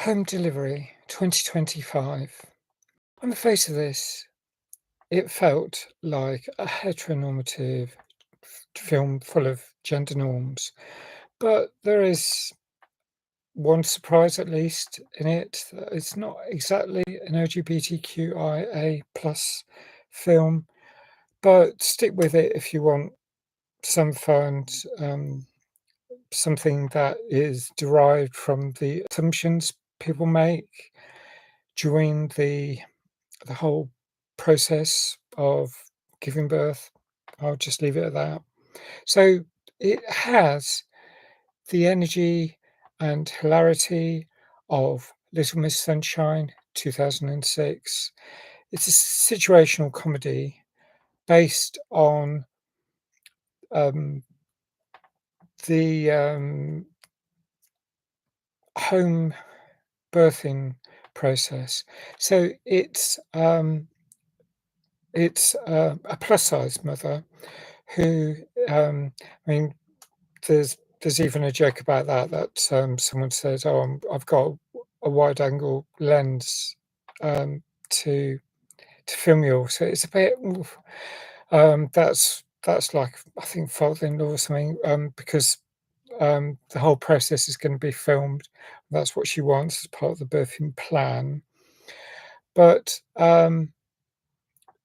Home delivery 2025. On the face of this, it felt like a heteronormative film full of gender norms, but there is one surprise at least in it. It's not exactly an LGBTQIA plus film, but stick with it if you want some fun, something that is derived from the assumptions people make during the whole process of giving birth. I'll just leave it at that. So it has the energy and hilarity of Little Miss Sunshine 2006. It's a situational comedy based on um, the home birthing process. So it's a plus size mother who, I mean, there's even a joke about that someone says, "Oh, I've got a wide angle lens um, to film you all." So it's a bit, oof, that's like I think father-in-law or something, because the whole process is going to be filmed. That's what she wants as part of the birthing plan. But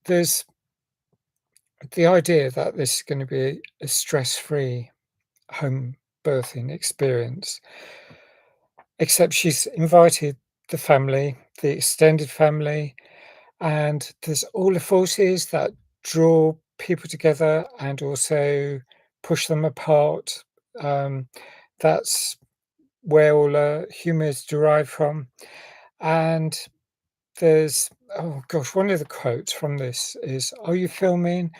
there's the idea that this is going to be a stress-free home birthing experience, except she's invited the family, the extended family, and there's all the forces that draw people together and also push them apart. Um, that's where all the humour is derived from. And there's, oh gosh, one of the quotes from this is, "Are you filming?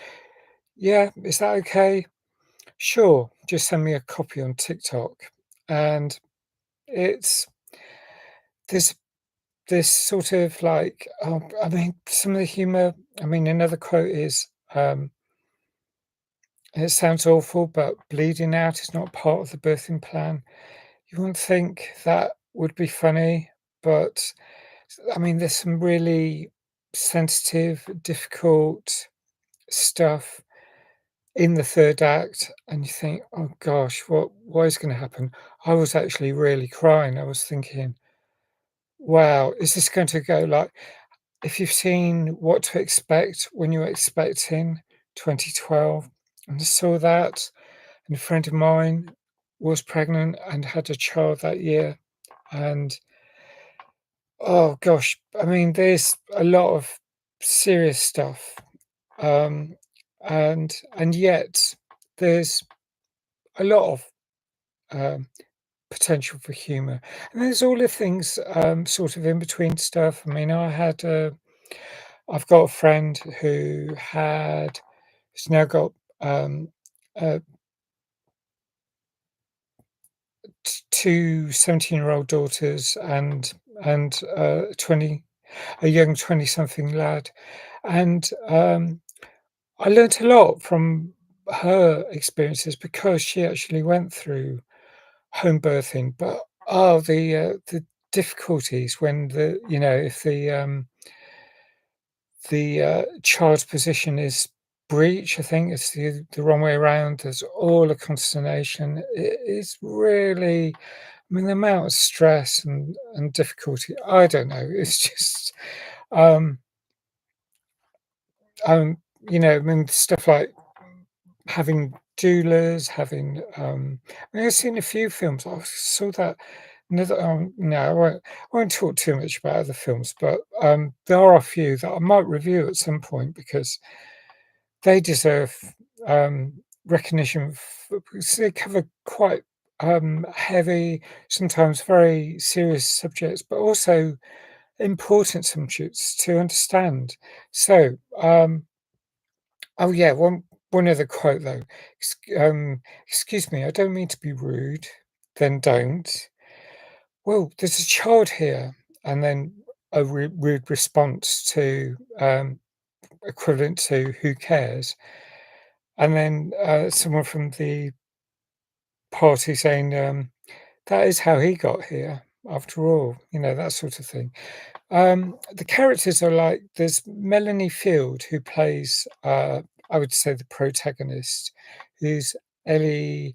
Yeah, is that okay? Sure, just send me a copy on TikTok." And it's there's this sort of like, I mean, some of the humor, I mean, another quote is, "It sounds awful, but bleeding out is not part of the birthing plan." You wouldn't think that would be funny, but I mean, there's some really sensitive, difficult stuff in the 3rd act, and you think, "Oh gosh, what is gonna happen?" I was actually really crying. I was thinking, "Wow, is this going to go like" if you've seen What to Expect When You're Expecting 2012, and I saw that, and a friend of mine was pregnant and had a child that year, and oh gosh, I mean, there's a lot of serious stuff, um, and yet there's a lot of um, potential for humour, and there's all the things sort of in between stuff. I mean, I've got a friend who's now got um, uh, 2 17-year-old daughters and 20 a young 20-something lad, and I learnt a lot from her experiences because she actually went through home birthing, but, oh, the difficulties when if the child's position is breech, I think it's the wrong way around, there's all the consternation. It is really, I mean, the amount of stress and difficulty, I don't know, it's just, um, um, I mean, stuff like having doulas, I mean, I've seen a few films. I saw that another, no, I won't talk too much about other films, but, there are a few that I might review at some point because they deserve, recognition because they cover quite, heavy, sometimes very serious subjects, but also important subjects to understand. So, oh yeah, one other quote though. "Excuse me, I don't mean to be rude." Then don't. "Well, there's a child here," and then a rude response to equivalent to "Who cares?" And then someone from the party saying, "That is how he got here." after all, that sort of thing. The characters are like there's Melanie Field who plays, I would say the protagonist, who's Ellie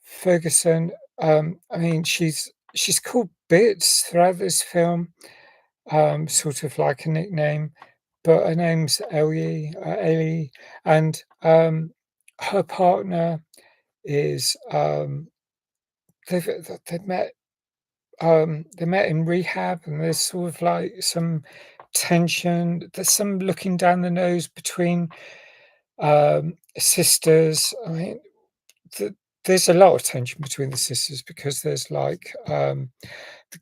Ferguson. I mean, she's called Bits throughout this film, sort of like a nickname, but her name's Ellie, and her partner is they've met they met in rehab, and there's sort of like some tension. There's some looking down the nose between sisters. I mean, th- there's a lot of tension between the sisters because there's like the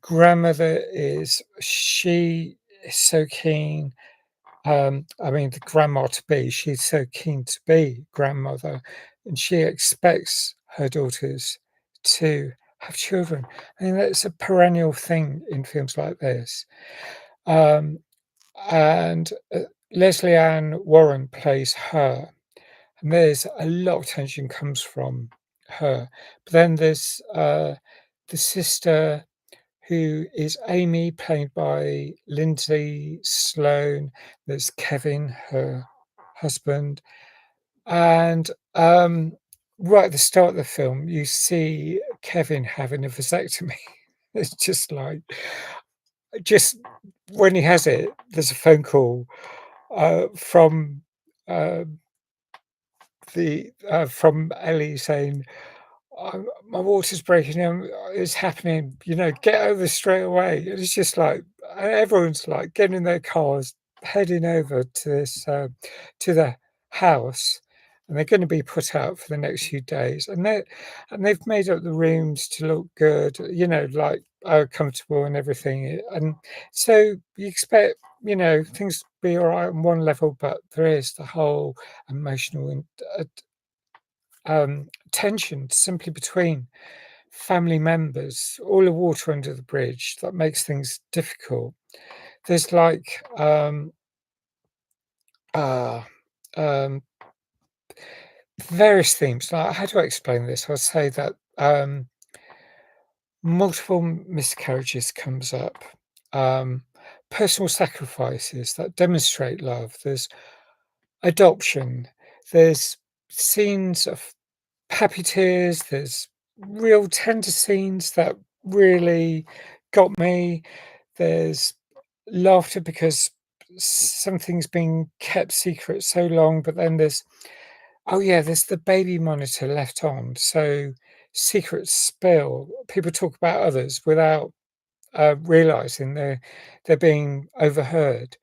grandmother is so keen. I mean, the grandma to be, she's so keen to be grandmother, and she expects her daughters to have children. I mean, that's a perennial thing in films like this. Um, and Leslie Ann Warren plays her, and there's a lot of tension comes from her. But then there's the sister who is Amy, played by Lindsay Sloane. There's Kevin, her husband, and right at the start of the film, you see Kevin having a vasectomy. It's just like, just when he has it, there's a phone call from uh, from Ellie saying, my water's breaking down. It's happening. Get over straight away. And it's just like everyone's like getting in their cars, heading over to this to the house, and they're going to be put out for the next few days. And they've made up the rooms to look good. Like comfortable and everything. And so you expect things to be all right on one level, but there is the whole emotional and tension simply between family members, all the water under the bridge that makes things difficult. There's like uh, um, various themes. Like, how do I explain this? I'll say that multiple miscarriages comes up, um, personal sacrifices that demonstrate love. There's adoption. There's scenes of happy tears. There's real tender scenes that really got me. There's laughter because something's been kept secret so long, but then oh yeah, there's the baby monitor left on, so secrets spill. People talk about others without realizing they're being overheard.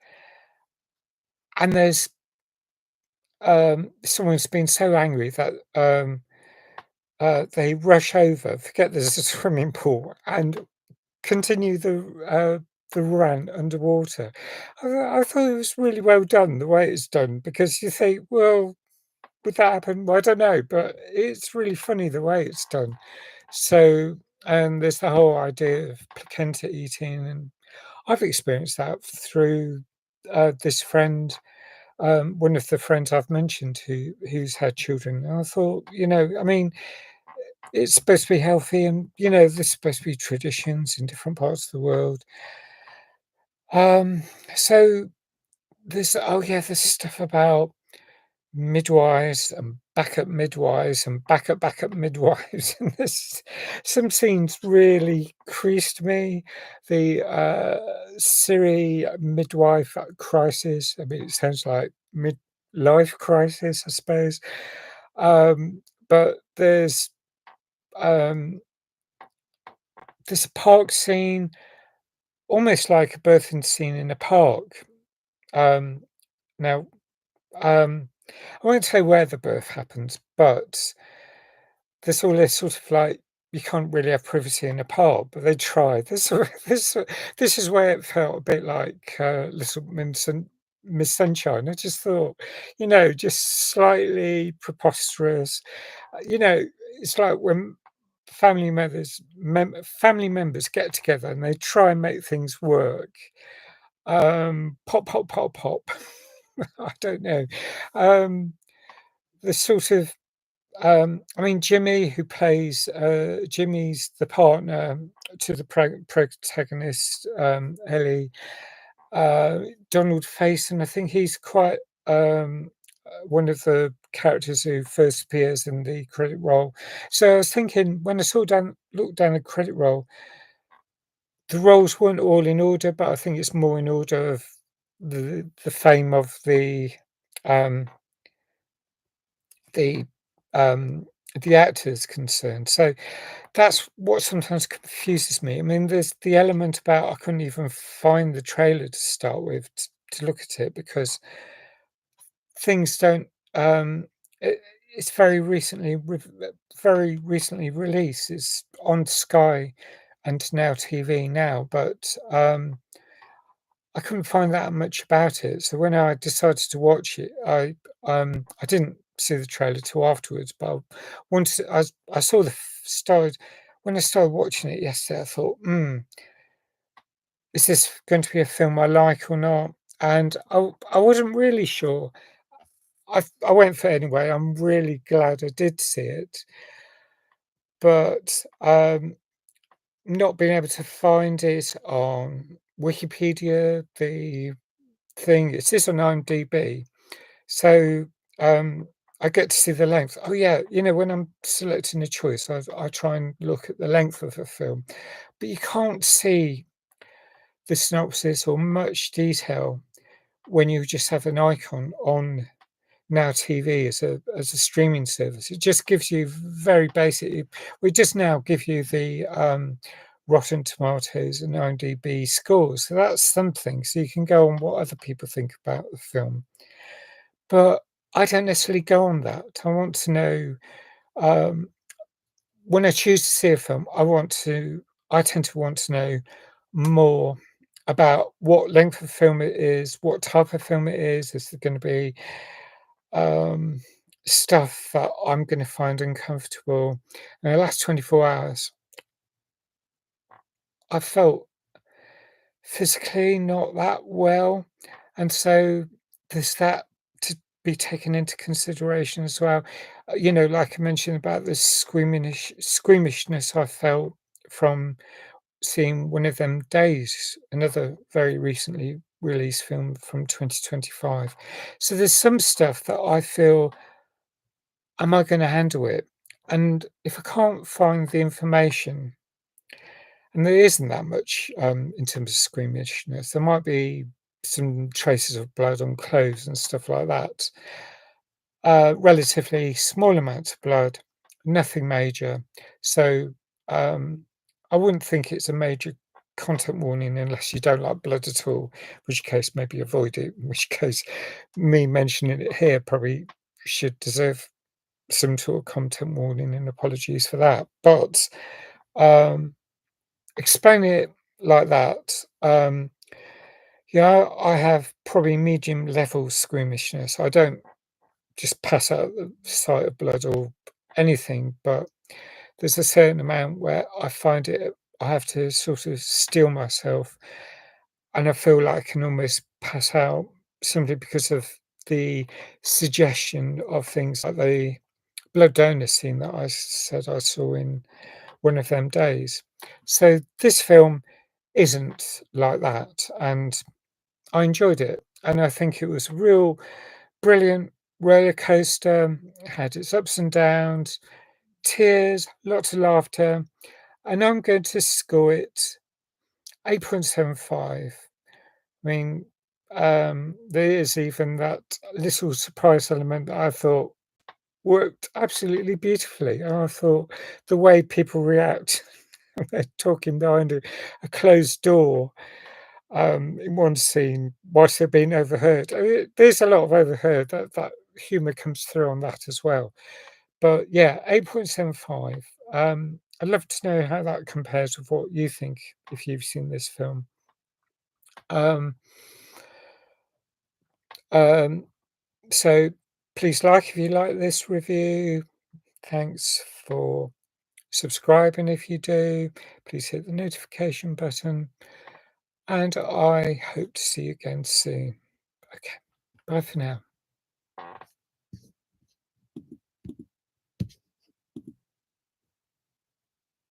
And there's someone's been so angry that they rush over, forget there's a swimming pool, and continue the run underwater. I thought it was really well done the way it's done because you think, well, would that happen? Well, I don't know, but it's really funny the way it's done. So, and there's the whole idea of placenta eating, and I've experienced that through this friend, one of the friends I've mentioned who's had children. And I thought, I mean, it's supposed to be healthy, and there's supposed to be traditions in different parts of the world. So there's stuff about midwives and backup midwives and backup midwives, and there's some scenes really creased me. The Siri midwife crisis. I mean, it sounds like midlife crisis, I suppose. But um, there's a park scene, almost like a birthing scene in a park. Um, now, I won't say where the birth happens, but there's all this sort of like you can't really have privacy in a park, but they try. This is where it felt a bit like Miss Sunshine. I just thought, just slightly preposterous. It's like when family members get together and they try and make things work. Pop, pop, pop, pop. I don't know. Um, the sort of I mean, Jimmy, who plays, Jimmy's the partner to the protagonist, Ellie, uh, Donald Faison, I think he's quite, one of the characters who first appears in the credit roll. So I was thinking when I looked down the credit roll, the roles weren't all in order, but I think it's more in order of the fame of um, the, um, the actors concerned. So that's what sometimes confuses me. I mean, there's the element about I couldn't even find the trailer to start with to look at it because things don't. It, it's very recently released. It's on Sky and Now TV now, but I couldn't find that much about it. So when I decided to watch it, I didn't see the trailer till afterwards. But once I saw started when I started watching it yesterday, I thought, is this going to be a film I like or not? And I wasn't really sure. I went for it anyway. I'm really glad I did see it, but not being able to find it on Wikipedia, the thing it is on IMDb. So, I get to see the length. Oh, yeah, when I'm selecting a choice, I try and look at the length of a film, but you can't see the synopsis or much detail when you just have an icon on Now TV as a streaming service. It just gives you very basic we just now give you the, Rotten Tomatoes and IMDb scores, so that's something, so you can go on what other people think about the film. But I don't necessarily go on that. I want to know, um, when I choose to see a film, I tend to want to know more about what length of film it is, what type of film it is. Is it gonna be, um, stuff that I'm gonna find uncomfortable? In the last 24 hours, I felt physically not that well, and so there's that to be taken into consideration as well. Like I mentioned about the squeamishness I felt from seeing One of Them Days, another very recently released film from 2025. So there's some stuff that I feel, am I gonna handle it? And if I can't find the information, and there isn't that much, in terms of squeamishness. There might be some traces of blood on clothes and stuff like that. Relatively small amounts of blood, nothing major. So, um, I wouldn't think it's a major content warning unless you don't like blood at all, which case maybe avoid it, in which case me mentioning it here probably should deserve some sort of content warning and apologies for that. But, um explain it like that. Yeah, I have probably medium level squeamishness. I don't just pass out at the sight of blood or anything, but there's a certain amount where I find it, I have to sort of steel myself, and I feel like I can almost pass out simply because of the suggestion of things like the blood donor scene that I said I saw in One of Them Days. So this film isn't like that, and I enjoyed it, and I think it was a real brilliant roller coaster, had its ups and downs, tears, lots of laughter, and I'm going to score it 8.75. I mean, there is even that little surprise element that I thought worked absolutely beautifully, and I thought the way people react when they're talking behind a closed door, in one scene whilst they're being overheard. I mean, there's a lot of overheard, that humour comes through on that as well. But yeah, 8.75. I'd love to know how that compares with what you think if you've seen this film. Um, um, so please like if you like this review. Thanks for subscribing if you do. Please hit the notification button, and I hope to see you again soon. Okay, bye for now.